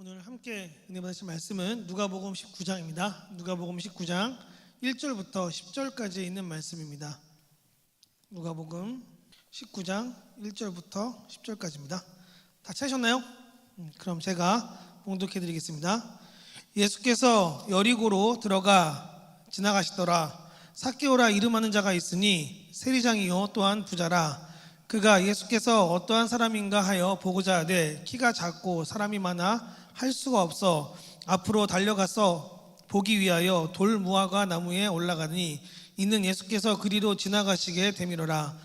오늘 함께 은혜 받으실 말씀은 누가복음 19장입니다. 누가복음 19장 1절부터 10절까지 있는 말씀입니다. 누가복음 19장 1절부터 10절까지입니다. 다 찾으셨나요? 그럼 제가 봉독해 드리겠습니다. 예수께서 여리고로 들어가 지나가시더라. 삭개오라 이름하는 자가 있으니 세리장이요 또한 부자라. 그가 예수께서 어떠한 사람인가 하여 보고자 하되 키가 작고 사람이 많아 할 수가 없어 앞으로 달려가서 보기 위하여 돌 무화과 나무에 올라가니 이는 예수께서 그리로 지나가시게 되미로라.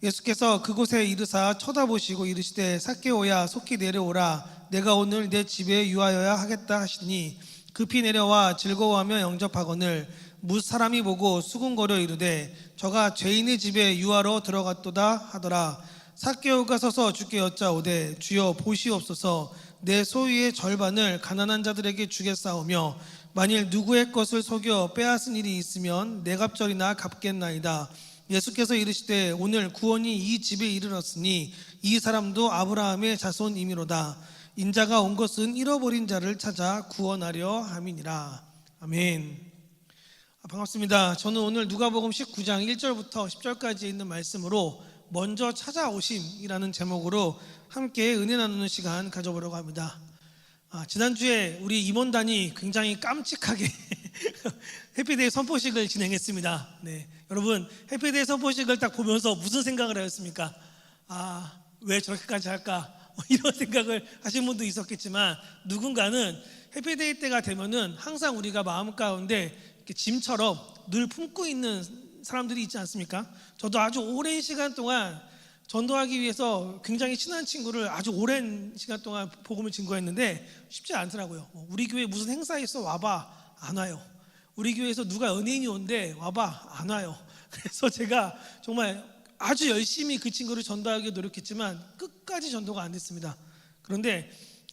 예수께서 그곳에 이르사 쳐다보시고 이르시되 삭개오야 속히 내려오라. 내가 오늘 내 집에 유하여야 하겠다 하시니 급히 내려와 즐거워하며 영접하거늘 뭇 사람이 보고 수군거려 이르되 저가 죄인의 집에 유하러 들어갔도다 하더라. 삭개오가 서서 주께 여짜오되 주여 보시옵소서 내 소유의 절반을 가난한 자들에게 주겠사오며 만일 누구의 것을 속여 빼앗은 일이 있으면 내 갑절이나 갚겠나이다. 예수께서 이르시되 오늘 구원이 이 집에 이르렀으니 이 사람도 아브라함의 자손이미로다. 인자가 온 것은 잃어버린 자를 찾아 구원하려 함이니라. 아멘. 반갑습니다. 저는 오늘 누가복음 19장 1절부터 10절까지 있는 말씀으로 먼저 찾아오심이라는 제목으로 함께 은혜 나누는 시간 가져보려고 합니다. 지난주에 우리 임원단이 굉장히 깜찍하게 해피데이 선포식을 진행했습니다. 네, 여러분 해피데이 선포식을 딱 보면서 무슨 생각을 하셨습니까? 왜 저렇게까지 할까? 이런 생각을 하신 분도 있었겠지만 누군가는 해피데이 때가 되면은 항상 우리가 마음 가운데 이렇게 짐처럼 늘 품고 있는 사람들이 있지 않습니까? 저도 아주 오랜 시간 동안 전도하기 위해서 굉장히 친한 친구를 아주 오랜 시간 동안 복음을 증거했는데 쉽지 않더라고요. 우리 교회 무슨 행사 있어 와봐, 안 와요. 우리 교회에서 누가 연예인이 온대 와봐, 안 와요. 그래서 제가 정말 아주 열심히 그 친구를 전도하기 노력했지만 끝까지 전도가 안 됐습니다. 그런데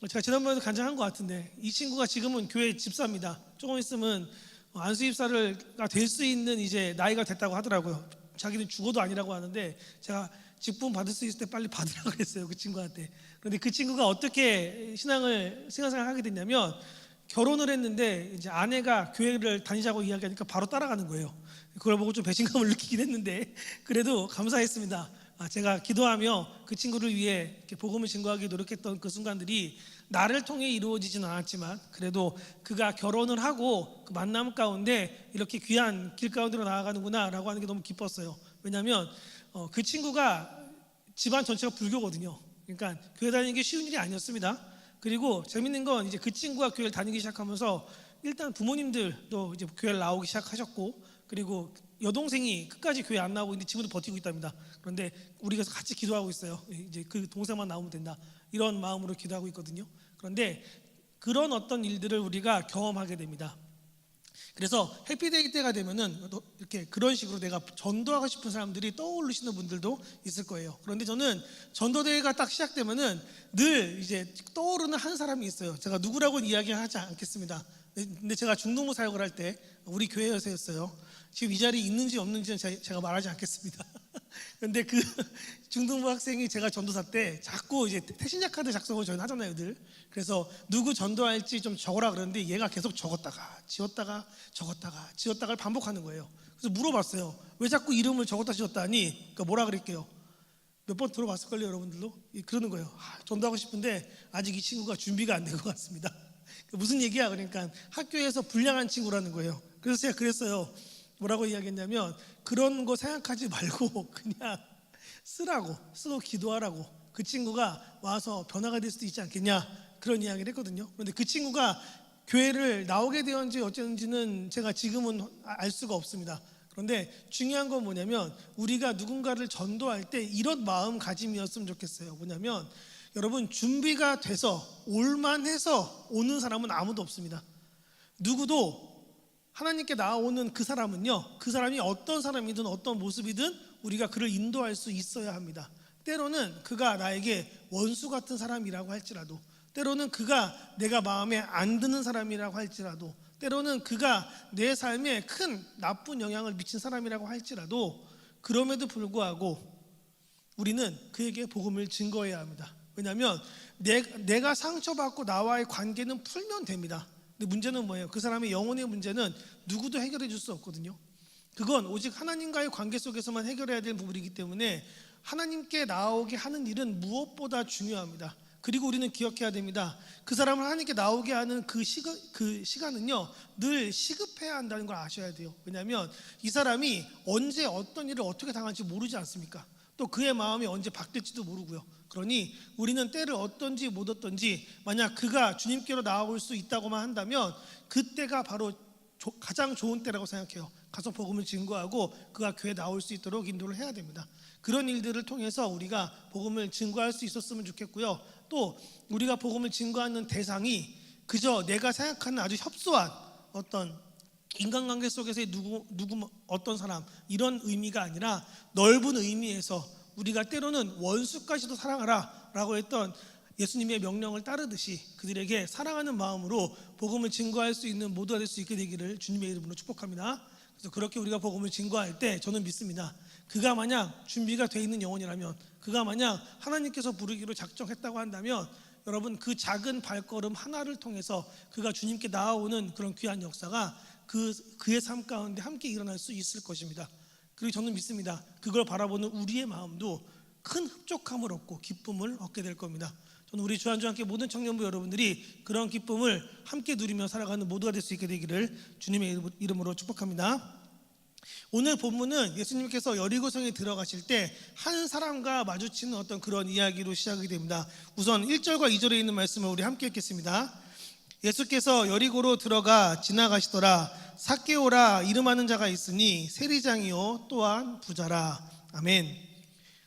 제가 지난번에도 간증한 것 같은데 이 친구가 지금은 교회 집사입니다. 조금 있으면 안수 집사가 될 수 있는 이제 나이가 됐다고 하더라고요. 자기는 죽어도 아니라고 하는데 제가 직분 받을 수 있을 때 빨리 받으라고 그랬어요, 그 친구한테. 그런데 그 친구가 어떻게 신앙생활을 하게 됐냐면 결혼을 했는데 이제 아내가 교회를 다니자고 이야기하니까 바로 따라가는 거예요. 그걸 보고 좀 배신감을 느끼긴 했는데 그래도 감사했습니다. 제가 기도하며 그 친구를 위해 이렇게 복음을 증거하기 노력했던 그 순간들이 나를 통해 이루어지진 않았지만 그래도 그가 결혼을 하고 그 만남 가운데 이렇게 귀한 길 가운데로 나아가는구나 라고 하는 게 너무 기뻤어요. 왜냐하면 그 친구가 집안 전체가 불교거든요. 그러니까 교회 다니는 게 쉬운 일이 아니었습니다. 그리고 재밌는 건 이제 그 친구가 교회를 다니기 시작하면서 일단 부모님들도 이제 교회를 나오기 시작하셨고 그리고 여동생이 끝까지 교회 안 나오고 있는데 지금도 버티고 있답니다. 그런데 우리가 같이 기도하고 있어요. 이제 그 동생만 나오면 된다 이런 마음으로 기도하고 있거든요. 그런데 그런 어떤 일들을 우리가 경험하게 됩니다. 그래서 해피데이 때가 되면은 이렇게 그런 식으로 내가 전도하고 싶은 사람들이 떠오르시는 분들도 있을 거예요. 그런데 저는 전도대회가 딱 시작되면은 늘 이제 떠오르는 한 사람이 있어요. 제가 누구라고는 이야기하지 않겠습니다. 근데 제가 중동부 사역을 할 때 우리 교회에서였어요. 지금 이 자리에 있는지 없는지는 제가 말하지 않겠습니다. 그런데 그 중등부 학생이 제가 전도사 때 자꾸 이제 태신자 카드 작성을 저희는 하잖아요, 늘. 그래서 누구 전도할지 좀 적어라 그러는데 얘가 계속 적었다가 지웠다가 적었다가 지웠다가를 반복하는 거예요. 그래서 물어봤어요. 왜 자꾸 이름을 적었다 지웠다 하니? 그러니까 뭐라 그럴게요. 몇 번 들어봤을걸요, 여러분들도? 그러는 거예요. 전도하고 싶은데 아직 이 친구가 준비가 안 된 것 같습니다. 무슨 얘기야? 그러니까 학교에서 불량한 친구라는 거예요. 그래서 제가 그랬어요. 뭐라고 이야기했냐면 그런 거 생각하지 말고 그냥 쓰고 기도하라고. 그 친구가 와서 변화가 될 수도 있지 않겠냐 그런 이야기를 했거든요. 그런데 그 친구가 교회를 나오게 되었는지 어쨌는지는 제가 지금은 알 수가 없습니다. 그런데 중요한 건 뭐냐면 우리가 누군가를 전도할 때 이런 마음가짐이었으면 좋겠어요. 뭐냐면 여러분 준비가 돼서 올만해서 오는 사람은 아무도 없습니다. 누구도 하나님께 나오는 그 사람은요, 그 사람이 어떤 사람이든 어떤 모습이든 우리가 그를 인도할 수 있어야 합니다. 때로는 그가 나에게 원수 같은 사람이라고 할지라도, 때로는 그가 내가 마음에 안 드는 사람이라고 할지라도, 때로는 그가 내 삶에 큰 나쁜 영향을 미친 사람이라고 할지라도 그럼에도 불구하고 우리는 그에게 복음을 증거해야 합니다. 왜냐하면 내가 상처받고 나와의 관계는 풀면 됩니다. 근데 문제는 뭐예요? 그 사람의 영혼의 문제는 누구도 해결해 줄 수 없거든요. 그건 오직 하나님과의 관계 속에서만 해결해야 될 부분이기 때문에 하나님께 나오게 하는 일은 무엇보다 중요합니다. 그리고 우리는 기억해야 됩니다. 그 사람을 하나님께 나오게 하는 그 시간은요, 늘 시급해야 한다는 걸 아셔야 돼요. 왜냐하면 이 사람이 언제 어떤 일을 어떻게 당할지 모르지 않습니까? 또 그의 마음이 언제 바뀔지도 모르고요. 그러니 우리는 때를 어떤지 못 어떤지, 만약 그가 주님께로 나아올 수 있다고만 한다면 그때가 바로 가장 좋은 때라고 생각해요. 가서 복음을 증거하고 그가 교회에 나올 수 있도록 인도를 해야 됩니다. 그런 일들을 통해서 우리가 복음을 증거할 수 있었으면 좋겠고요. 또 우리가 복음을 증거하는 대상이 그저 내가 생각하는 아주 협소한 어떤 인간관계 속에서의 어떤 사람, 이런 의미가 아니라 넓은 의미에서 우리가 때로는 원수까지도 사랑하라 라고 했던 예수님의 명령을 따르듯이 그들에게 사랑하는 마음으로 복음을 증거할 수 있는 모두가 될 수 있게 되기를 주님의 이름으로 축복합니다. 그래서 그렇게 우리가 복음을 증거할 때 저는 믿습니다. 그가 만약 준비가 되어 있는 영혼이라면, 그가 만약 하나님께서 부르기로 작정했다고 한다면, 여러분 그 작은 발걸음 하나를 통해서 그가 주님께 나아오는 그런 귀한 역사가 그의 삶 가운데 함께 일어날 수 있을 것입니다. 그리고 저는 믿습니다. 그걸 바라보는 우리의 마음도 큰 흡족함을 얻고 기쁨을 얻게 될 겁니다. 저는 우리 주안주함께 모든 청년부 여러분들이 그런 기쁨을 함께 누리며 살아가는 모두가 될 수 있게 되기를 주님의 이름으로 축복합니다. 오늘 본문은 예수님께서 여리고성에 들어가실 때 한 사람과 마주치는 어떤 그런 이야기로 시작이 됩니다. 우선 1절과 2절에 있는 말씀을 우리 함께 읽겠습니다. 예수께서 여리고로 들어가 지나가시더라. 삭개오라 이름하는 자가 있으니 세리장이요 또한 부자라. 아멘.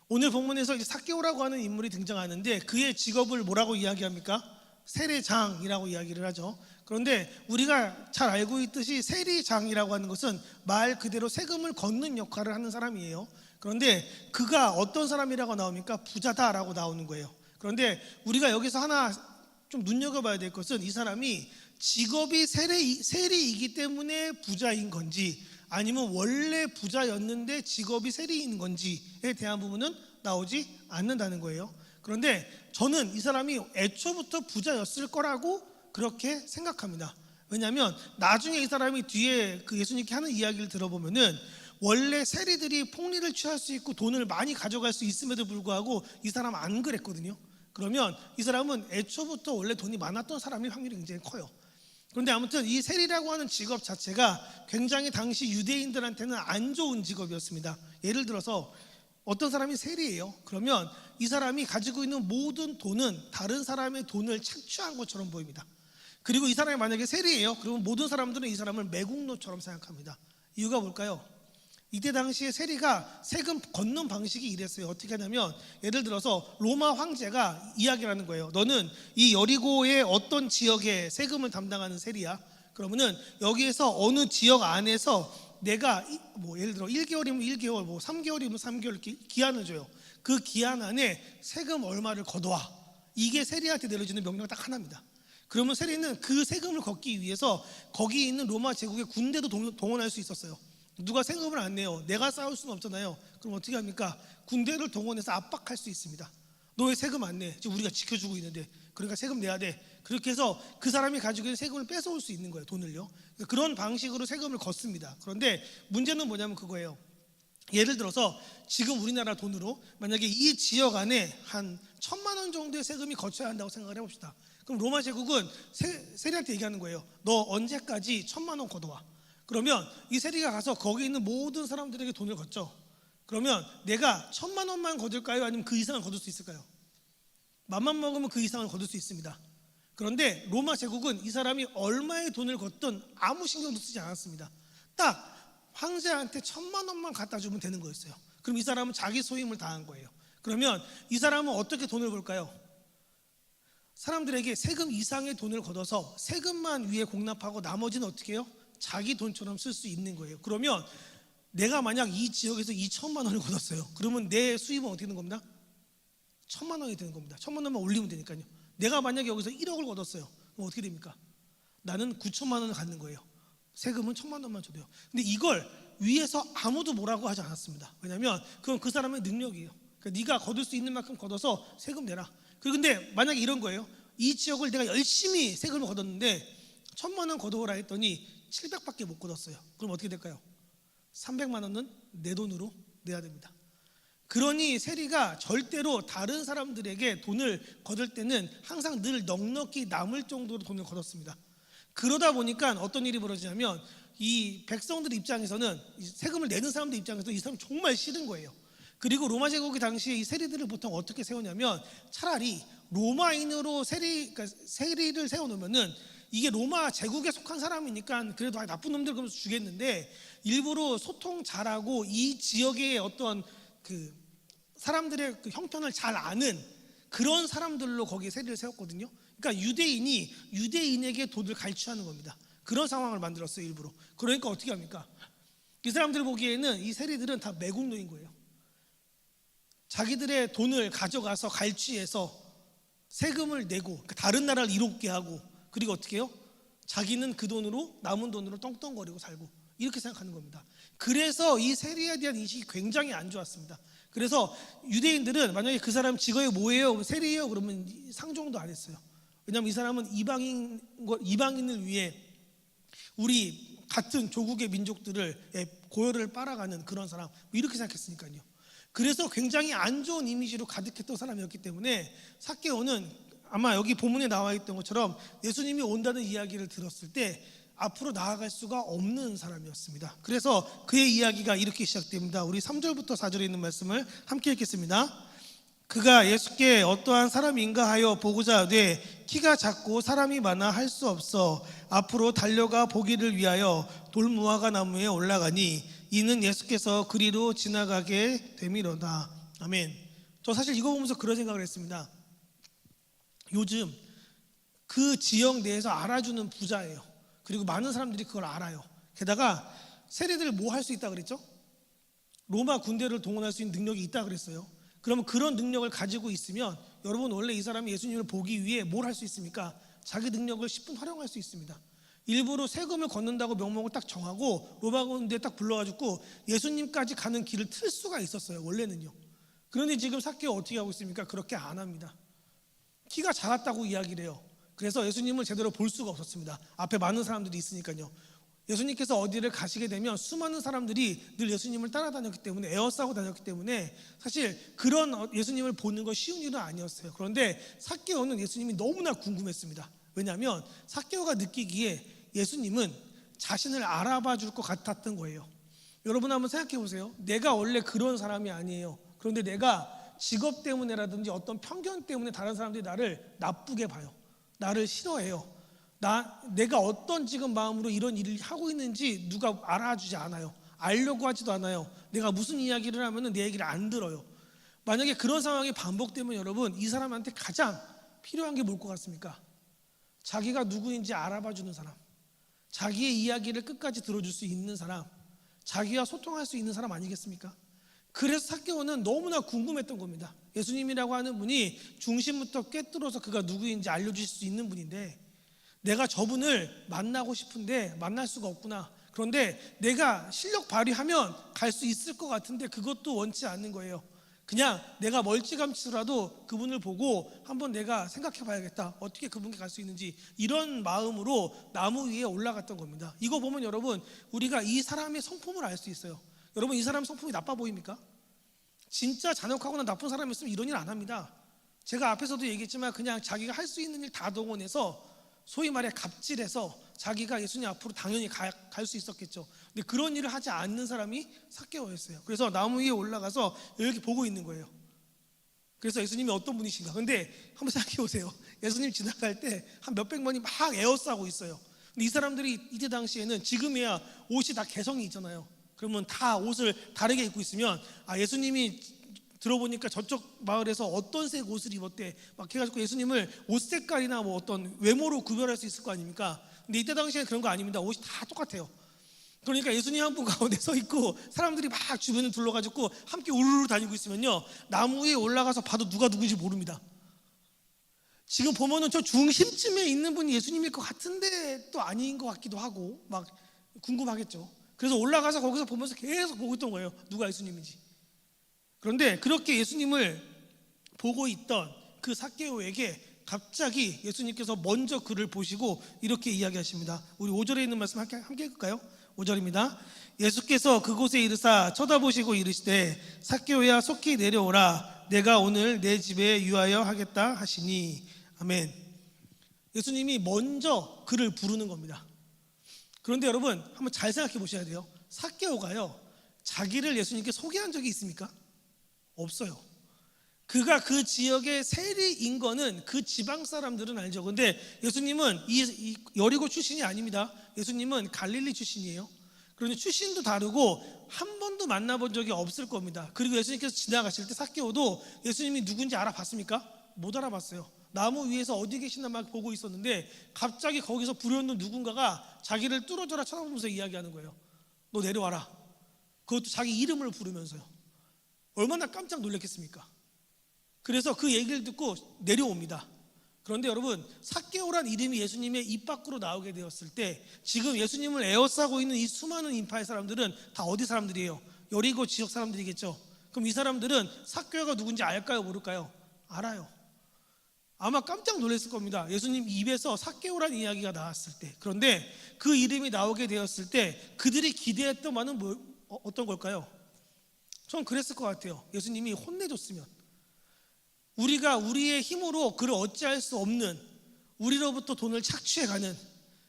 오늘 본문에서 이제 삭개오라고 하는 인물이 등장하는데 그의 직업을 뭐라고 이야기합니까? 세리장이라고 이야기를 하죠. 그런데 우리가 잘 알고 있듯이 세리장이라고 하는 것은 말 그대로 세금을 걷는 역할을 하는 사람이에요. 그런데 그가 어떤 사람이라고 나옵니까? 부자다라고 나오는 거예요. 그런데 우리가 여기서 하나 좀 눈여겨봐야 될 것은 이 사람이 직업이 세리이기 때문에 부자인 건지, 아니면 원래 부자였는데 직업이 세리인 건지에 대한 부분은 나오지 않는다는 거예요. 그런데 저는 이 사람이 애초부터 부자였을 거라고 그렇게 생각합니다. 왜냐하면 나중에 이 사람이 뒤에 그 예수님께 하는 이야기를 들어보면은 원래 세리들이 폭리를 취할 수 있고 돈을 많이 가져갈 수 있음에도 불구하고 이 사람은 안 그랬거든요. 그러면 이 사람은 애초부터 원래 돈이 많았던 사람일 확률이 굉장히 커요. 그런데 아무튼 이 세리라고 하는 직업 자체가 굉장히 당시 유대인들한테는 안 좋은 직업이었습니다. 예를 들어서 어떤 사람이 세리예요. 그러면 이 사람이 가지고 있는 모든 돈은 다른 사람의 돈을 착취한 것처럼 보입니다. 그리고 이 사람이 만약에 세리예요. 그러면 모든 사람들은 이 사람을 매국노처럼 생각합니다. 이유가 뭘까요? 이때 당시에 세리가 세금 걷는 방식이 이랬어요. 어떻게 하냐면 예를 들어서 로마 황제가 이야기를 하는 거예요. 너는 이 여리고의 어떤 지역에 세금을 담당하는 세리야. 그러면은 여기에서 어느 지역 안에서 내가 예를 들어 1개월이면 1개월, 3개월이면 3개월 이렇게 기한을 줘요. 그 기한 안에 세금 얼마를 걷어와. 이게 세리한테 내려지는 명령 딱 하나입니다. 그러면 세리는 그 세금을 걷기 위해서 거기 있는 로마 제국의 군대도 동원할 수 있었어요. 누가 세금을 안 내요. 내가 싸울 수는 없잖아요. 그럼 어떻게 합니까? 군대를 동원해서 압박할 수 있습니다. 너 왜 세금 안 내? 지금 우리가 지켜주고 있는데, 그러니까 세금 내야 돼. 그렇게 해서 그 사람이 가지고 있는 세금을 뺏어올 수 있는 거예요. 돈을요. 그런 방식으로 세금을 걷습니다. 그런데 문제는 뭐냐면 그거예요. 예를 들어서 지금 우리나라 돈으로 만약에 이 지역 안에 한 1,000만 원 정도의 세금이 거쳐야 한다고 생각을 해봅시다. 그럼 로마 제국은 세리한테 얘기하는 거예요. 너 언제까지 1,000만 원 걷어와. 그러면 이 세리가 가서 거기 있는 모든 사람들에게 돈을 걷죠. 그러면 내가 1,000만 원만 거둘까요? 아니면 그 이상을 거둘 수 있을까요? 맘만 먹으면 그 이상을 거둘 수 있습니다. 그런데 로마 제국은 이 사람이 얼마의 돈을 걷든 아무 신경도 쓰지 않았습니다. 딱 황제한테 1,000만 원만 갖다 주면 되는 거였어요. 그럼 이 사람은 자기 소임을 다한 거예요. 그러면 이 사람은 어떻게 돈을 벌까요? 사람들에게 세금 이상의 돈을 걷어서 세금만 위에 공납하고 나머지는 어떻게 해요? 자기 돈처럼 쓸 수 있는 거예요. 그러면 내가 만약 이 지역에서 2,000만 원을 걷었어요. 그러면 내 수입은 어떻게 되는 겁니다? 1,000만 원이 되는 겁니다. 1,000만 원만 올리면 되니까요. 내가 만약에 여기서 1억을 걷었어요. 그럼 어떻게 됩니까? 나는 9,000만 원을 갖는 거예요. 세금은 1,000만 원만 줘도요. 근데 이걸 위에서 아무도 뭐라고 하지 않았습니다. 왜냐하면 그건 그 사람의 능력이에요. 그러니까 네가 거둘 수 있는 만큼 걷어서 세금 내라. 근데 만약에 이런 거예요. 이 지역을 내가 열심히 세금을 걷었는데 1,000만 원 걷어오라 했더니 700밖에 못 걷었어요. 그럼 어떻게 될까요? 300만 원은 내 돈으로 내야 됩니다. 그러니 세리가 절대로 다른 사람들에게 돈을 거둘 때는 항상 늘 넉넉히 남을 정도로 돈을 거뒀습니다. 그러다 보니까 어떤 일이 벌어지냐면 이 백성들 입장에서는, 세금을 내는 사람들 입장에서 이 사람 정말 싫은 거예요. 그리고 로마 제국의 당시에 이 세리들을 보통 어떻게 세우냐면, 차라리 로마인으로 그러니까 세리를 세워놓으면은 이게 로마 제국에 속한 사람이니까 그래도 나쁜 놈들 그러면서 주겠는데, 일부러 소통 잘하고 이 지역의 어떤 그 사람들의 그 형편을 잘 아는 그런 사람들로 거기에 세리를 세웠거든요. 그러니까 유대인이 유대인에게 돈을 갈취하는 겁니다. 그런 상황을 만들었어요, 일부러. 그러니까 어떻게 합니까? 이 사람들 보기에는 이 세리들은 다 매국노인 거예요. 자기들의 돈을 가져가서 갈취해서 세금을 내고, 그러니까 다른 나라를 이롭게 하고, 그리고 어떻게 해요? 자기는 그 돈으로, 남은 돈으로 떵떵거리고 살고, 이렇게 생각하는 겁니다. 그래서 이 세리에 대한 인식이 굉장히 안 좋았습니다. 그래서 유대인들은 만약에 그 사람 직업이 뭐예요? 세리예요? 그러면 상종도 안 했어요. 왜냐하면 이 사람은 이방인을 위해 우리 같은 조국의 민족들을 고열을 빨아가는 그런 사람, 이렇게 생각했으니까요. 그래서 굉장히 안 좋은 이미지로 가득했던 사람이었기 때문에 삭개오는 아마 여기 본문에 나와 있던 것처럼 예수님이 온다는 이야기를 들었을 때 앞으로 나아갈 수가 없는 사람이었습니다. 그래서 그의 이야기가 이렇게 시작됩니다. 우리 3절부터 4절에 있는 말씀을 함께 읽겠습니다. 그가 예수께 어떠한 사람인가 하여 보고자 하되 키가 작고 사람이 많아 할 수 없어 앞으로 달려가 보기를 위하여 돌무화과 나무에 올라가니 이는 예수께서 그리로 지나가게 됨이로다. 아멘. 저 사실 이거 보면서 그런 생각을 했습니다. 요즘 그 지역 내에서 알아주는 부자예요. 그리고 많은 사람들이 그걸 알아요. 게다가 세리들 뭐 할 수 있다 그랬죠? 로마 군대를 동원할 수 있는 능력이 있다 그랬어요. 그러면 그런 능력을 가지고 있으면 여러분, 원래 이 사람이 예수님을 보기 위해 뭘 할 수 있습니까? 자기 능력을 10분 활용할 수 있습니다. 일부러 세금을 걷는다고 명목을 딱 정하고 로마 군대에 딱 불러가지고 예수님까지 가는 길을 틀 수가 있었어요, 원래는요. 그런데 지금 삭개오 어떻게 하고 있습니까? 그렇게 안 합니다. 키가 작았다고 이야기를 해요. 그래서 예수님을 제대로 볼 수가 없었습니다. 앞에 많은 사람들이 있으니까요. 예수님께서 어디를 가시게 되면 수많은 사람들이 늘 예수님을 따라다녔기 때문에, 에워싸고 다녔기 때문에 사실 그런 예수님을 보는 건 쉬운 일은 아니었어요. 그런데 삭개오는 예수님이 너무나 궁금했습니다. 왜냐하면 삭개오가 느끼기에 예수님은 자신을 알아봐 줄 것 같았던 거예요. 여러분 한번 생각해 보세요. 내가 원래 그런 사람이 아니에요. 그런데 내가 직업 때문에라든지 어떤 편견 때문에 다른 사람들이 나를 나쁘게 봐요. 나를 싫어해요. 내가 어떤 지금 마음으로 이런 일을 하고 있는지 누가 알아주지 않아요. 알려고 하지도 않아요. 내가 무슨 이야기를 하면 내 얘기를 안 들어요. 만약에 그런 상황이 반복되면 여러분, 이 사람한테 가장 필요한 게 뭘 것 같습니까? 자기가 누구인지 알아봐주는 사람, 자기의 이야기를 끝까지 들어줄 수 있는 사람, 자기와 소통할 수 있는 사람 아니겠습니까? 그래서 삭개오는 너무나 궁금했던 겁니다. 예수님이라고 하는 분이 중심부터 꿰뚫어서 그가 누구인지 알려주실 수 있는 분인데, 내가 저분을 만나고 싶은데 만날 수가 없구나. 그런데 내가 실력 발휘하면 갈 수 있을 것 같은데 그것도 원치 않는 거예요. 그냥 내가 멀찌감치라도 그분을 보고 한번 내가 생각해 봐야겠다. 어떻게 그분께 갈 수 있는지, 이런 마음으로 나무 위에 올라갔던 겁니다. 이거 보면 여러분, 우리가 이 사람의 성품을 알 수 있어요. 여러분, 이 사람 성품이 나빠 보입니까? 진짜 잔혹하거나 나쁜 사람이었으면 이런 일 안 합니다. 제가 앞에서도 얘기했지만 그냥 자기가 할 수 있는 일 다 동원해서 소위 말해 갑질해서 자기가 예수님 앞으로 당연히 갈 수 있었겠죠. 근데 그런 일을 하지 않는 사람이 삭개오였어요. 그래서 나무 위에 올라가서 이렇게 보고 있는 거예요. 그래서 예수님이 어떤 분이신가? 근데 한번 생각해 보세요. 예수님 지나갈 때 한 몇백 명이 막 에워싸고 있어요. 근데 이 사람들이 이때 당시에는 지금이야 옷이 다 개성이 있잖아요. 그러면 다 옷을 다르게 입고 있으면, 예수님이 들어보니까 저쪽 마을에서 어떤 색 옷을 입었대 막 해가지고 예수님을 옷 색깔이나 뭐 어떤 외모로 구별할 수 있을 거 아닙니까? 근데 이때 당시에는 그런 거 아닙니다. 옷이 다 똑같아요. 그러니까 예수님 한 분 가운데 서 있고 사람들이 막 주변을 둘러가지고 함께 우르르 다니고 있으면요, 나무 위에 올라가서 봐도 누가 누군지 모릅니다. 지금 보면은 저 중심쯤에 있는 분이 예수님일 것 같은데 또 아닌 것 같기도 하고 막 궁금하겠죠. 그래서 올라가서 거기서 보면서 계속 보고 있던 거예요. 누가 예수님인지. 그런데 그렇게 예수님을 보고 있던 그 삭개오에게 갑자기 예수님께서 먼저 그를 보시고 이렇게 이야기하십니다. 우리 5절에 있는 말씀 함께 읽을까요? 5절입니다. 예수께서 그곳에 이르사 쳐다보시고 이르시되 삭개오야 속히 내려오라 내가 오늘 내 집에 유하여 하겠다 하시니. 아멘. 예수님이 먼저 그를 부르는 겁니다. 그런데 여러분 한번 잘 생각해 보셔야 돼요. 삭개오가요 자기를 예수님께 소개한 적이 있습니까? 없어요. 그가 그 지역의 세리인 거는 그 지방 사람들은 알죠. 근데 예수님은 이 여리고 출신이 아닙니다. 예수님은 갈릴리 출신이에요. 그런데 출신도 다르고 한 번도 만나본 적이 없을 겁니다. 그리고 예수님께서 지나가실 때 삭개오도 예수님이 누군지 알아봤습니까? 못 알아봤어요. 나무 위에서 어디 계시나 막 보고 있었는데 갑자기 거기서 불효는 누군가가 자기를 뚫어져라 쳐다보면서 이야기하는 거예요. 너 내려와라. 그것도 자기 이름을 부르면서요. 얼마나 깜짝 놀랐겠습니까? 그래서 그 얘기를 듣고 내려옵니다. 그런데 여러분 삭개오란 이름이 예수님의 입 밖으로 나오게 되었을 때 지금 예수님을 에워싸고 있는 이 수많은 인파의 사람들은 다 어디 사람들이에요? 여리고 지역 사람들이겠죠. 그럼 이 사람들은 삭개오가 누군지 알까요? 모를까요? 알아요. 아마 깜짝 놀랐을 겁니다. 예수님 입에서 삭개오란 이야기가 나왔을 때. 그런데 그 이름이 나오게 되었을 때 그들이 기대했던 바는 어떤 걸까요? 전 그랬을 것 같아요. 예수님이 혼내줬으면, 우리가 우리의 힘으로 그를 어찌할 수 없는, 우리로부터 돈을 착취해가는,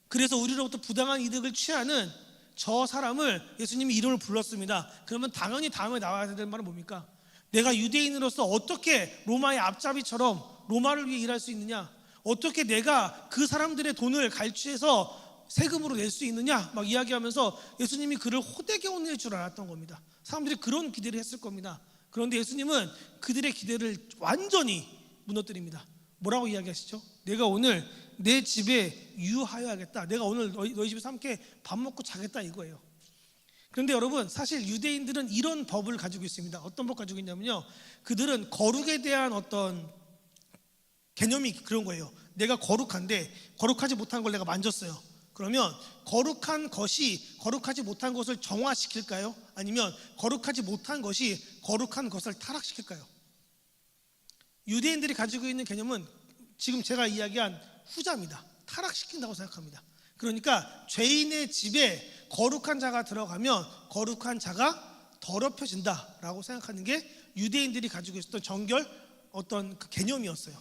그래서 우리로부터 부당한 이득을 취하는 저 사람을 예수님이 이름을 불렀습니다. 그러면 당연히 다음에 나와야 될 말은 뭡니까? 내가 유대인으로서 어떻게 로마의 앞잡이처럼 로마를 위해 일할 수 있느냐? 어떻게 내가 그 사람들의 돈을 갈취해서 세금으로 낼 수 있느냐? 막 이야기하면서 예수님이 그를 호되게 혼낼 줄 알았던 겁니다. 사람들이 그런 기대를 했을 겁니다. 그런데 예수님은 그들의 기대를 완전히 무너뜨립니다. 뭐라고 이야기하시죠? 내가 오늘 내 집에 유하여 하겠다. 내가 오늘 너희 집에서 함께 밥 먹고 자겠다 이거예요. 그런데 여러분 사실 유대인들은 이런 법을 가지고 있습니다. 어떤 법 가지고 있냐면요, 그들은 거룩에 대한 어떤 개념이 그런 거예요. 내가 거룩한데 거룩하지 못한 걸 내가 만졌어요. 그러면 거룩한 것이 거룩하지 못한 것을 정화시킬까요? 아니면 거룩하지 못한 것이 거룩한 것을 타락시킬까요? 유대인들이 가지고 있는 개념은 지금 제가 이야기한 후자입니다. 타락시킨다고 생각합니다. 그러니까 죄인의 집에 거룩한 자가 들어가면 거룩한 자가 더럽혀진다라고 생각하는 게 유대인들이 가지고 있었던 정결 어떤 그 개념이었어요.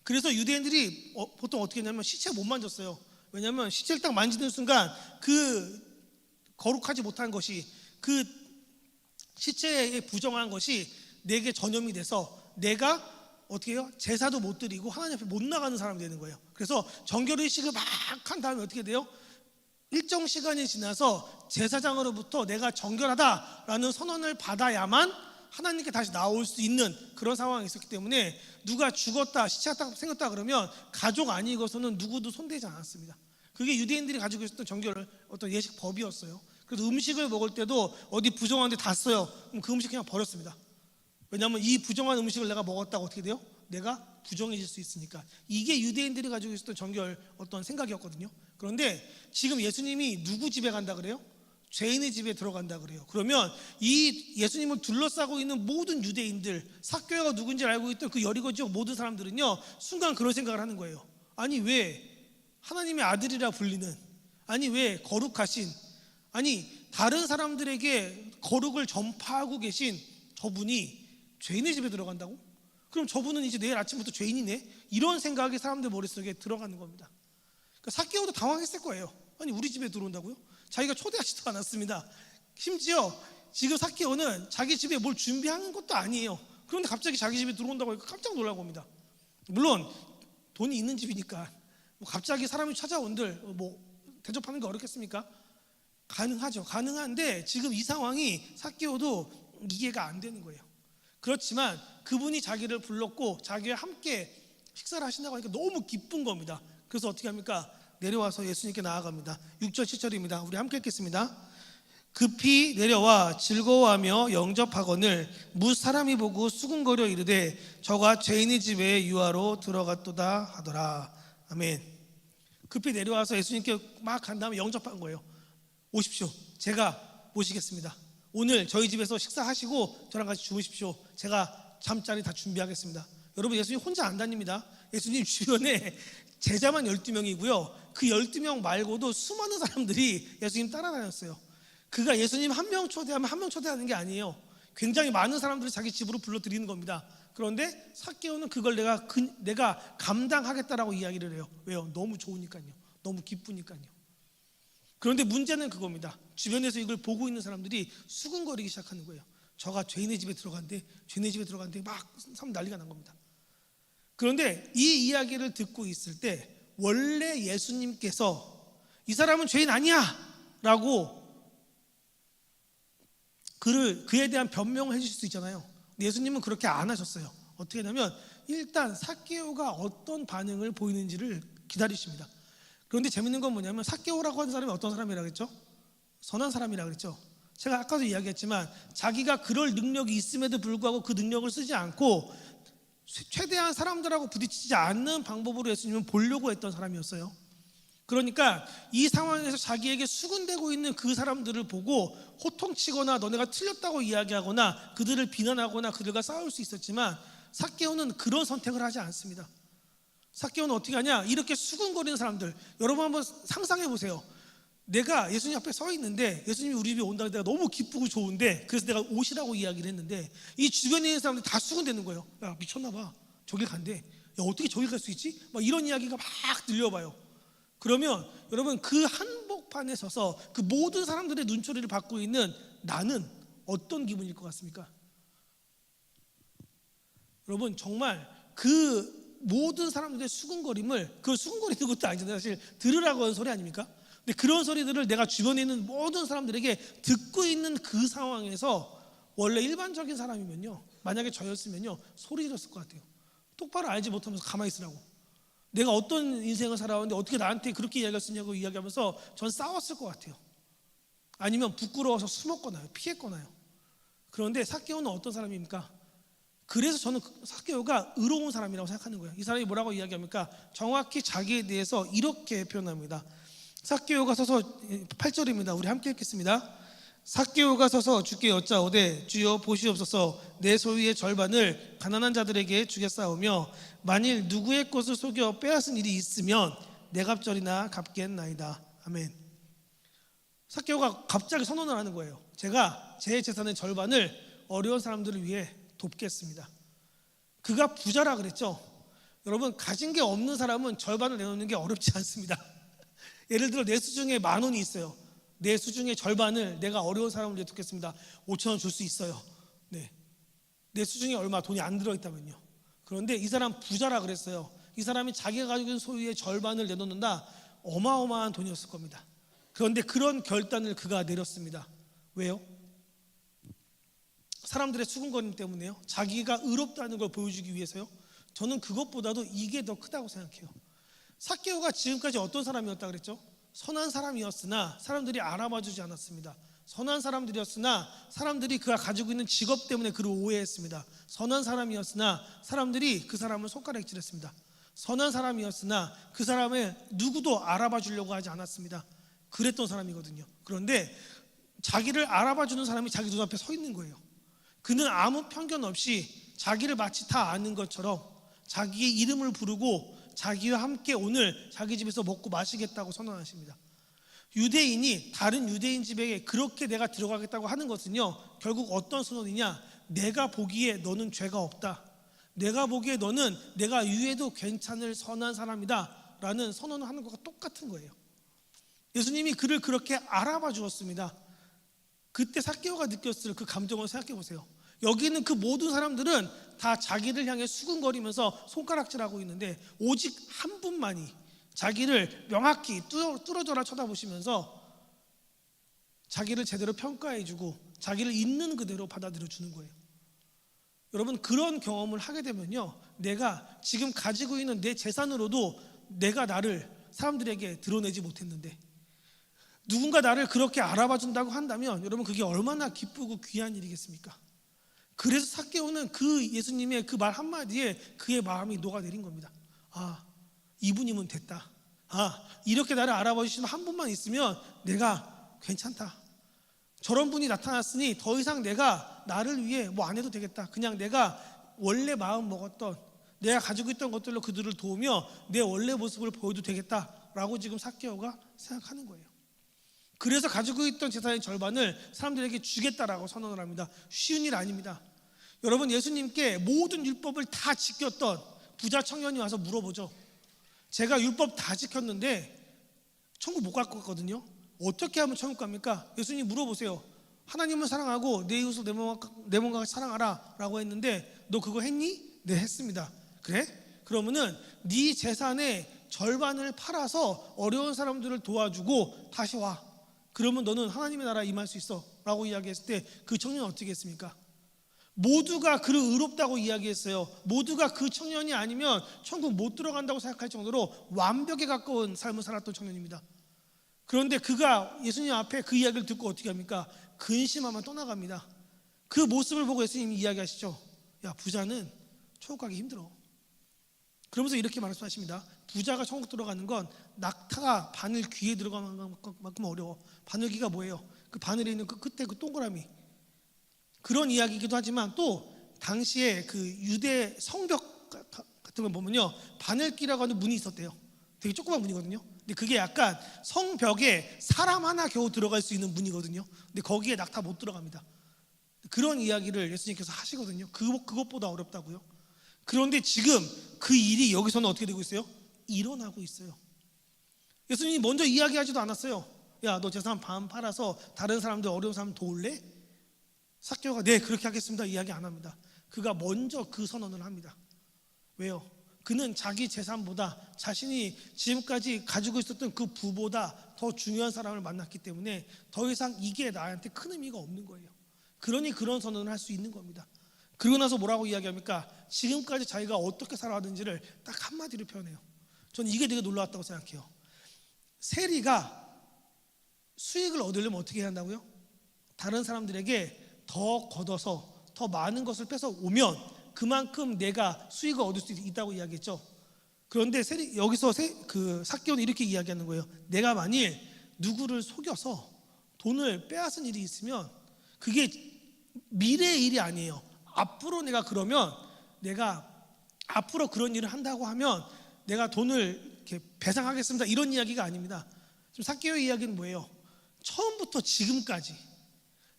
그래서 유대인들이 보통 어떻게 했냐면 시체 못 만졌어요. 왜냐하면 시체를 딱 만지는 순간 그 거룩하지 못한 것이, 그 시체에 부정한 것이 내게 전염이 돼서 내가 어떻게 해요? 제사도 못 드리고 하나님 앞에 못 나가는 사람이 되는 거예요. 그래서 정결의식을 막 한 다음에 어떻게 돼요? 일정 시간이 지나서 제사장으로부터 내가 정결하다라는 선언을 받아야만 하나님께 다시 나올 수 있는 그런 상황이 있었기 때문에 누가 죽었다, 시체가 딱 생겼다 그러면 가족 아니고서는 누구도 손대지 않았습니다. 그게 유대인들이 가지고 있었던 정결 어떤 예식 법이었어요. 그래서 음식을 먹을 때도 어디 부정한 데 닿았어요. 그럼 그 음식 그냥 버렸습니다. 왜냐하면 이 부정한 음식을 내가 먹었다고 어떻게 돼요? 내가 부정해질 수 있으니까. 이게 유대인들이 가지고 있었던 정결 어떤 생각이었거든요. 그런데 지금 예수님이 누구 집에 간다 그래요? 죄인의 집에 들어간다 그래요. 그러면 이 예수님을 둘러싸고 있는 모든 유대인들, 삭개오가 누군지 알고 있던 그 여리고 지역 모든 사람들은요 순간 그런 생각을 하는 거예요. 아니 왜 하나님의 아들이라 불리는, 아니 왜 거룩하신, 아니 다른 사람들에게 거룩을 전파하고 계신 저분이 죄인의 집에 들어간다고? 그럼 저분은 이제 내일 아침부터 죄인이네? 이런 생각이 사람들 머릿속에 들어가는 겁니다. 그러니까 삭개오도 당황했을 거예요. 아니 우리 집에 들어온다고요? 자기가 초대하지도 않았습니다. 심지어 지금 삭개오는 자기 집에 뭘 준비하는 것도 아니에요. 그런데 갑자기 자기 집에 들어온다고 하니까 깜짝 놀란 겁니다. 물론 돈이 있는 집이니까 갑자기 사람이 찾아온들 대접하는 게 어렵겠습니까? 가능하죠. 가능한데 지금 이 상황이 삭개오도 이해가 안 되는 거예요. 그렇지만 그분이 자기를 불렀고 자기와 함께 식사를 하신다고 하니까 너무 기쁜 겁니다. 그래서 어떻게 합니까? 내려와서 예수님께 나아갑니다. 6절 7절입니다. 우리 함께 읽겠습니다. 급히 내려와 즐거워하며 영접하거늘 무 사람이 보고 수군거려 이르되 저가 죄인의 집에 유하로 들어갔도다 하더라. 아멘. 급히 내려와서 예수님께 막 간 다음에 영접한 거예요. 오십시오. 제가 모시겠습니다. 오늘 저희 집에서 식사하시고 저랑 같이 주무십시오. 제가 잠자리 다 준비하겠습니다. 여러분, 예수님 혼자 안 다닙니다. 예수님 주변에 제자만 12명이고요. 그 12명 말고도 수많은 사람들이 예수님 따라다녔어요. 그가 예수님 한 명 초대하면 한 명 초대하는 게 아니에요. 굉장히 많은 사람들을 자기 집으로 불러들이는 겁니다. 그런데 삭개오는 그걸 내가 감당하겠다라고 이야기를 해요. 왜요? 너무 좋으니까요. 너무 기쁘니까요. 그런데 문제는 그겁니다. 주변에서 이걸 보고 있는 사람들이 수근거리기 시작하는 거예요. 저가 죄인의 집에 들어간대 막 사람 난리가 난 겁니다. 그런데 이 이야기를 듣고 있을 때 원래 예수님께서 이 사람은 죄인 아니야 라고 그에 대한 변명을 해주실 수 있잖아요. 근데 예수님은 그렇게 안 하셨어요. 어떻게 하냐면 일단 삭개오가 어떤 반응을 보이는지를 기다리십니다. 그런데 재밌는 건 뭐냐면 삭개오라고 하는 사람이 어떤 사람이라고 했죠? 선한 사람이라고 그랬죠. 제가 아까도 이야기했지만 자기가 그럴 능력이 있음에도 불구하고 그 능력을 쓰지 않고 최대한 사람들하고 부딪히지 않는 방법으로 예수님은 보려고 했던 사람이었어요. 그러니까 이 상황에서 자기에게 수군대고 있는 그 사람들을 보고 호통치거나 너네가 틀렸다고 이야기하거나 그들을 비난하거나 그들과 싸울 수 있었지만 삭개오는 그런 선택을 하지 않습니다. 삭개오는 어떻게 하냐? 이렇게 수군거리는 사람들, 여러분 한번 상상해 보세요. 내가 예수님 앞에 서 있는데 예수님이 우리 집에 온다고 내가 너무 기쁘고 좋은데 그래서 내가 오시라고 이야기를 했는데 이 주변에 있는 사람들이 다 수군대는 거예요. 야, 미쳤나 봐. 저길 간대. 야, 어떻게 저길 갈 수 있지? 막 이런 이야기가 막 들려봐요. 그러면 여러분 그 한복판에 서서 그 모든 사람들의 눈초리를 받고 있는 나는 어떤 기분일 것 같습니까? 여러분 정말 그 모든 사람들의 수근거림을, 그 수근거리는 것도 아니잖아요. 사실 들으라고 하는 소리 아닙니까? 근데 그런 소리들을 내가 주변에 있는 모든 사람들에게 듣고 있는 그 상황에서 원래 일반적인 사람이면요, 만약에 저였으면요 소리 질렀을 것 같아요. 똑바로 알지 못하면서 가만히 있으라고. 내가 어떤 인생을 살아왔는데 어떻게 나한테 그렇게 이야기할 수 있냐고 이야기하면서 전 싸웠을 것 같아요. 아니면 부끄러워서 숨었거나요, 피했거나요. 그런데 삭개오는 어떤 사람입니까? 그래서 저는 삭개오가 의로운 사람이라고 생각하는 거예요. 이 사람이 뭐라고 이야기합니까? 정확히 자기에 대해서 이렇게 표현합니다. 삭개오가 서서 8절입니다. 우리 함께 읽겠습니다. 삭개오가 서서 주께 여짜오되 주여 보시옵소서, 내 소유의 절반을 가난한 자들에게 주겠사오며 만일 누구의 것을 속여 빼앗은 일이 있으면 내 갑절이나 갚겠나이다. 아멘. 삭개오가 갑자기 선언을 하는 거예요. 제가 제 재산의 절반을 어려운 사람들을 위해 돕겠습니다. 그가 부자라 그랬죠. 여러분 가진 게 없는 사람은 절반을 내놓는 게 어렵지 않습니다. 예를 들어 내 수중에 10,000원이 있어요. 내 수중의 절반을 내가 어려운 사람을 위해 돕겠습니다. 5,000원 줄 수 있어요. 네. 내 수중에 얼마 돈이 안 들어있다면요. 그런데 이 사람 부자라 그랬어요. 이 사람이 자기가 가지고 있는 소유의 절반을 내놓는다. 어마어마한 돈이었을 겁니다. 그런데 그런 결단을 그가 내렸습니다. 왜요? 사람들의 수군거림 때문에요? 자기가 의롭다는 걸 보여주기 위해서요? 저는 그것보다도 이게 더 크다고 생각해요. 삭개오가 지금까지 어떤 사람이었다 그랬죠? 선한 사람이었으나 사람들이 알아봐주지 않았습니다. 선한 사람들이었으나 사람들이 그가 가지고 있는 직업 때문에 그를 오해했습니다. 선한 사람이었으나 사람들이 그 사람을 손가락질했습니다. 선한 사람이었으나 그 사람을 누구도 알아봐 주려고 하지 않았습니다. 그랬던 사람이거든요. 그런데 자기를 알아봐 주는 사람이 자기 눈앞에 서 있는 거예요. 그는 아무 편견 없이 자기를 마치 다 아는 것처럼 자기의 이름을 부르고 자기와 함께 오늘 자기 집에서 먹고 마시겠다고 선언하십니다. 유대인이 다른 유대인 집에 그렇게 내가 들어가겠다고 하는 것은요, 결국 어떤 선언이냐? 내가 보기에 너는 죄가 없다. 내가 보기에 너는 내가 유해도 괜찮을 선한 사람이다 라는 선언을 하는 것과 똑같은 거예요. 예수님이 그를 그렇게 알아봐 주었습니다. 그때 삭개오가 느꼈을 그 감정을 생각해 보세요. 여기 있는 그 모든 사람들은 다 자기를 향해 수근거리면서 손가락질하고 있는데 오직 한 분만이 자기를 명확히 뚫어져라 쳐다보시면서 자기를 제대로 평가해주고 자기를 있는 그대로 받아들여주는 거예요. 여러분 그런 경험을 하게 되면요, 내가 지금 가지고 있는 내 재산으로도 내가 나를 사람들에게 드러내지 못했는데 누군가 나를 그렇게 알아봐 준다고 한다면 여러분 그게 얼마나 기쁘고 귀한 일이겠습니까? 그래서 삭개오는 그 예수님의 그 말 한마디에 그의 마음이 녹아내린 겁니다. 아, 이분이면 됐다. 아, 이렇게 나를 알아봐 주시는 한 분만 있으면 내가 괜찮다. 저런 분이 나타났으니 더 이상 내가 나를 위해 뭐 안 해도 되겠다. 그냥 내가 원래 마음 먹었던 내가 가지고 있던 것들로 그들을 도우며 내 원래 모습을 보여도 되겠다라고 지금 삭개오가 생각하는 거예요. 그래서 가지고 있던 재산의 절반을 사람들에게 주겠다라고 선언을 합니다. 쉬운 일 아닙니다. 여러분, 예수님께 모든 율법을 다 지켰던 부자 청년이 와서 물어보죠. 제가 율법 다 지켰는데 천국 못 갈 것 같거든요. 어떻게 하면 천국 갑니까? 예수님 물어보세요. 하나님을 사랑하고 내 이웃을 내 몸과 같이 사랑하라 라고 했는데 너 그거 했니? 네, 했습니다. 그래? 그러면은 네 재산의 절반을 팔아서 어려운 사람들을 도와주고 다시 와. 그러면 너는 하나님의 나라에 임할 수 있어 라고 이야기했을 때 그 청년은 어떻게 했습니까? 모두가 그를 의롭다고 이야기했어요. 모두가 그 청년이 아니면 천국 못 들어간다고 생각할 정도로 완벽에 가까운 삶을 살았던 청년입니다. 그런데 그가 예수님 앞에 그 이야기를 듣고 어떻게 합니까? 근심하며 떠나갑니다. 그 모습을 보고 예수님이 이야기하시죠. 야, 부자는 천국 가기 힘들어. 그러면서 이렇게 말씀하십니다. 부자가 천국 들어가는 건 낙타가 바늘 귀에 들어가는 것만큼 어려워. 바늘귀가 뭐예요? 그 바늘에 있는 그 끝에 그 동그라미, 그런 이야기이기도 하지만 또 당시에 그 유대 성벽 같은 걸 보면요, 바늘귀라고 하는 문이 있었대요. 되게 조그만 문이거든요. 근데 그게 약간 성벽에 사람 하나 겨우 들어갈 수 있는 문이거든요. 근데 거기에 낙타 못 들어갑니다. 그런 이야기를 예수님께서 하시거든요. 그것보다 어렵다고요. 그런데 지금 그 일이 여기서는 어떻게 되고 있어요? 일어나고 있어요. 예수님이 먼저 이야기하지도 않았어요. 야, 너 재산 반 팔아서 다른 사람들, 어려운 사람 도울래? 삭개오가 네, 그렇게 하겠습니다 이야기 안 합니다. 그가 먼저 그 선언을 합니다. 왜요? 그는 자기 재산보다 자신이 지금까지 가지고 있었던 그 부보다 더 중요한 사람을 만났기 때문에 더 이상 이게 나한테 큰 의미가 없는 거예요. 그러니 그런 선언을 할 수 있는 겁니다. 그러고 나서 뭐라고 이야기합니까? 지금까지 자기가 어떻게 살아왔는지를 딱 한마디로 표현해요. 저는 이게 되게 놀라웠다고 생각해요. 세리가 수익을 얻으려면 어떻게 해야 한다고요? 다른 사람들에게 더 걷어서 더 많은 것을 뺏어 오면 그만큼 내가 수익을 얻을 수 있다고 이야기했죠. 그런데 여기서 그 삭개오는 이렇게 이야기하는 거예요. 내가 만일 누구를 속여서 돈을 빼앗은 일이 있으면 그게 미래의 일이 아니에요. 앞으로 내가 그러면 내가 앞으로 그런 일을 한다고 하면 내가 돈을 이렇게 배상하겠습니다 이런 이야기가 아닙니다. 지금 삭개오의 이야기는 뭐예요? 처음부터 지금까지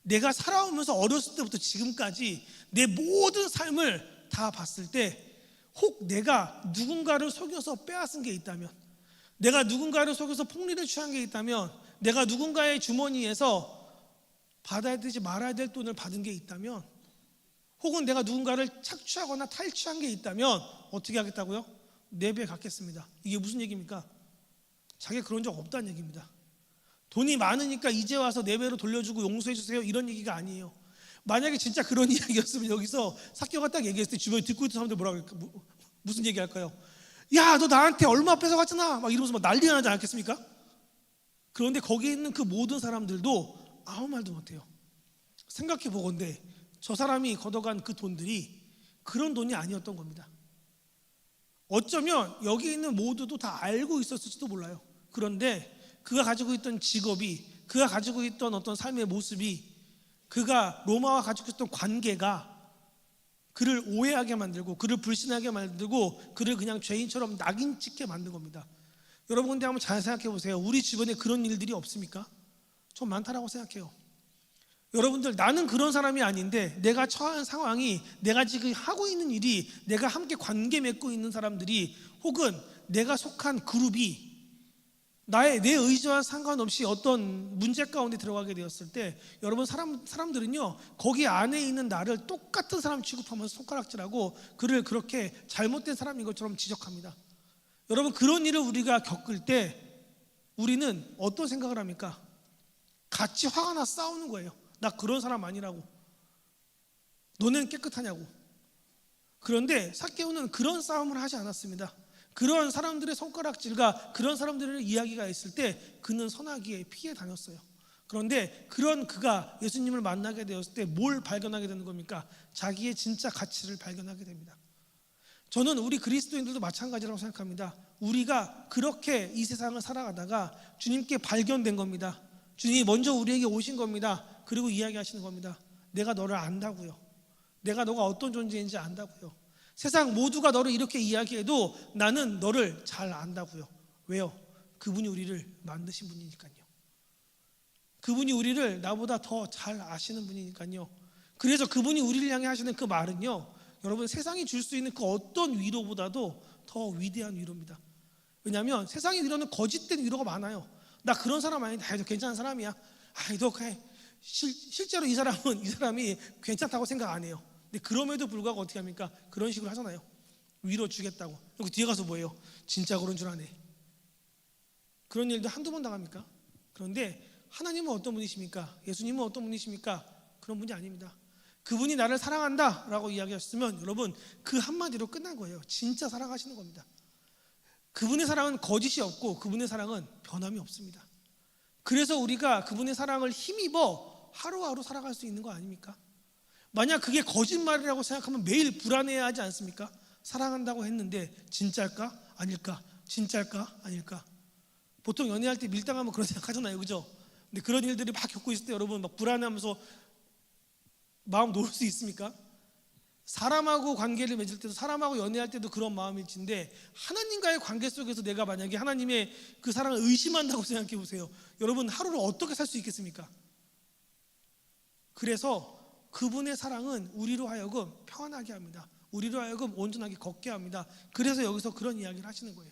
내가 살아오면서 어렸을 때부터 지금까지 내 모든 삶을 다 봤을 때 혹 내가 누군가를 속여서 빼앗은 게 있다면, 내가 누군가를 속여서 폭리를 취한 게 있다면, 내가 누군가의 주머니에서 받아야 되지 말아야 될 돈을 받은 게 있다면, 혹은 내가 누군가를 착취하거나 탈취한 게 있다면 어떻게 하겠다고요? 4배 갚겠습니다. 이게 무슨 얘기입니까? 자기가 그런 적 없다는 얘기입니다. 돈이 많으니까 이제 와서 4배로 돌려주고 용서해 주세요 이런 얘기가 아니에요. 만약에 진짜 그런 이야기였으면 여기서 삭개오가 딱 얘기했을 때 주변에 듣고 있던 사람들 뭐라고 할까? 무슨 얘기 할까요? 야, 너 나한테 얼마 뺏어갔잖아 막 이러면서 막 난리가 나지 않겠습니까? 그런데 거기에 있는 그 모든 사람들도 아무 말도 못해요. 생각해 보건대 저 사람이 걷어간 그 돈들이 그런 돈이 아니었던 겁니다. 어쩌면 여기 있는 모두도 다 알고 있었을지도 몰라요. 그런데 그가 가지고 있던 직업이, 그가 가지고 있던 어떤 삶의 모습이, 그가 로마와 가지고 있었던 관계가 그를 오해하게 만들고 그를 불신하게 만들고 그를 그냥 죄인처럼 낙인 찍게 만든 겁니다. 여러분 근데 한번 잘 생각해 보세요. 우리 주변에 그런 일들이 없습니까? 좀 많다라고 생각해요. 여러분들, 나는 그런 사람이 아닌데 내가 처한 상황이, 내가 지금 하고 있는 일이, 내가 함께 관계 맺고 있는 사람들이, 혹은 내가 속한 그룹이 내 의지와 상관없이 어떤 문제 가운데 들어가게 되었을 때 여러분 사람들은요 거기 안에 있는 나를 똑같은 사람 취급하면서 손가락질하고 그를 그렇게 잘못된 사람인 것처럼 지적합니다. 여러분, 그런 일을 우리가 겪을 때 우리는 어떤 생각을 합니까? 같이 화가 나 싸우는 거예요. 나 그런 사람 아니라고, 너는 깨끗하냐고. 그런데 삭개오는 그런 싸움을 하지 않았습니다. 그런 사람들의 손가락질과 그런 사람들의 이야기가 있을 때 그는 선하기에 피해 다녔어요. 그런데 그런 그가 예수님을 만나게 되었을 때 뭘 발견하게 되는 겁니까? 자기의 진짜 가치를 발견하게 됩니다. 저는 우리 그리스도인들도 마찬가지라고 생각합니다. 우리가 그렇게 이 세상을 살아가다가 주님께 발견된 겁니다. 주님이 먼저 우리에게 오신 겁니다. 그리고 이야기하시는 겁니다. 내가 너를 안다고요. 내가 너가 어떤 존재인지 안다고요. 세상 모두가 너를 이렇게 이야기해도 나는 너를 잘 안다고요. 왜요? 그분이 우리를 만드신 분이니까요. 그분이 우리를 나보다 더 잘 아시는 분이니까요. 그래서 그분이 우리를 향해 하시는 그 말은요, 여러분 세상이 줄 수 있는 그 어떤 위로보다도 더 위대한 위로입니다. 왜냐하면 세상의 위로는 거짓된 위로가 많아요. 나 그런 사람 아닌데, 너 괜찮은 사람이야. 너 그냥 실제로 이 사람이 괜찮다고 생각 안 해요. 근데 그럼에도 불구하고 어떻게 합니까? 그런 식으로 하잖아요. 위로 주겠다고. 그리고 뒤에 가서 뭐예요? 진짜 그런 줄 아네. 그런 일도 한두 번 당합니까? 그런데 하나님은 어떤 분이십니까? 예수님은 어떤 분이십니까? 그런 분이 아닙니다. 그분이 나를 사랑한다 라고 이야기하셨으면 여러분 그 한마디로 끝난 거예요. 진짜 사랑하시는 겁니다. 그분의 사랑은 거짓이 없고 그분의 사랑은 변함이 없습니다. 그래서 우리가 그분의 사랑을 힘입어 하루하루 살아갈 수 있는 거 아닙니까? 만약 그게 거짓말이라고 생각하면 매일 불안해야 하지 않습니까? 사랑한다고 했는데 진짜일까? 아닐까? 진짜일까? 아닐까? 보통 연애할 때 밀당하면 그런 생각하잖아요, 그죠? 근데 그런 일들이 막 겪고 있을 때 여러분 막 불안해하면서 마음 놓을 수 있습니까? 사람하고 관계를 맺을 때도 사람하고 연애할 때도 그런 마음일진데 하나님과의 관계 속에서 내가 만약에 하나님의 그 사랑을 의심한다고 생각해 보세요. 여러분 하루를 어떻게 살 수 있겠습니까? 그래서 그분의 사랑은 우리로 하여금 편하게 합니다. 우리로 하여금 온전하게 걷게 합니다. 그래서 여기서 그런 이야기를 하시는 거예요.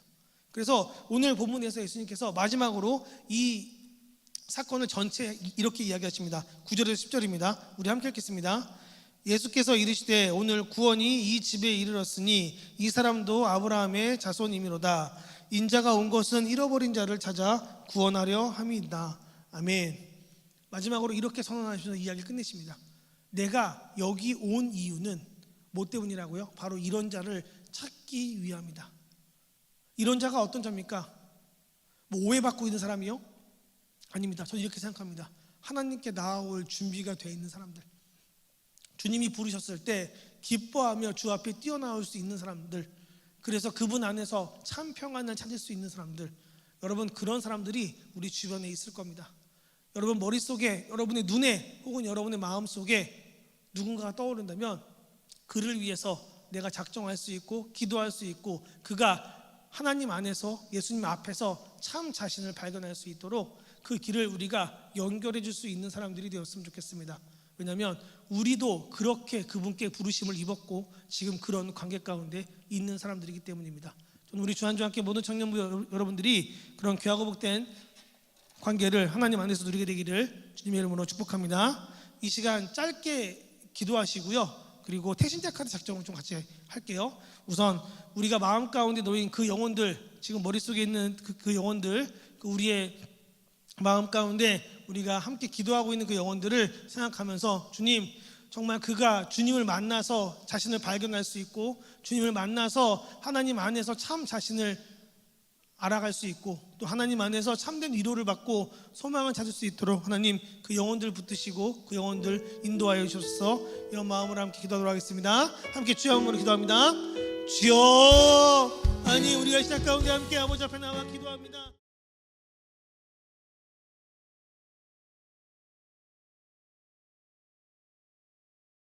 그래서 오늘 본문에서 예수님께서 마지막으로 이 사건을 전체 이렇게 이야기하십니다. 9절에서 10절입니다. 우리 함께 읽겠습니다. 예수께서 이르시되 오늘 구원이 이 집에 이르렀으니 이 사람도 아브라함의 자손이미로다. 인자가 온 것은 잃어버린 자를 찾아 구원하려 함이다. 아멘. 마지막으로 이렇게 선언하시면서 이야기를 끝내십니다. 내가 여기 온 이유는 뭐 때문이라고요? 바로 이런 자를 찾기 위함이다. 이런 자가 어떤 자입니까? 뭐 오해받고 있는 사람이요? 아닙니다. 저는 이렇게 생각합니다. 하나님께 나아올 준비가 되어 있는 사람들, 주님이 부르셨을 때 기뻐하며 주 앞에 뛰어나올 수 있는 사람들, 그래서 그분 안에서 참 평안을 찾을 수 있는 사람들, 여러분 그런 사람들이 우리 주변에 있을 겁니다. 여러분 머릿속에, 여러분의 눈에 혹은 여러분의 마음속에 누군가가 떠오른다면 그를 위해서 내가 작정할 수 있고 기도할 수 있고 그가 하나님 안에서 예수님 앞에서 참 자신을 발견할 수 있도록 그 길을 우리가 연결해 줄 수 있는 사람들이 되었으면 좋겠습니다. 왜냐하면 우리도 그렇게 그분께 부르심을 입었고 지금 그런 관계 가운데 있는 사람들이기 때문입니다. 저는 우리 주한주한께 모든 청년부 여러분들이 그런 귀하고 복된 관계를 하나님 안에서 누리게 되기를 주님의 이름으로 축복합니다. 이 시간 짧게 기도하시고요. 그리고 태신자 카드 작정을 좀 같이 할게요. 우선 우리가 마음 가운데 놓인 그 영혼들, 지금 머릿속에 있는 그 영혼들, 우리의 마음 가운데 우리가 함께 기도하고 있는 그 영혼들을 생각하면서 주님, 정말 그가 주님을 만나서 자신을 발견할 수 있고 주님을 만나서 하나님 안에서 참 자신을 알아갈 수 있고 또 하나님 안에서 참된 위로를 받고 소망을 찾을 수 있도록 하나님 그 영혼들 붙드시고 그 영혼들 인도하여 주셔서 이런 마음으로 함께 기도하도록 하겠습니다. 함께 주여 한번 기도합니다. 주여, 아니 우리가 시작 가운데 함께 아버지 앞에 나와 기도합니다.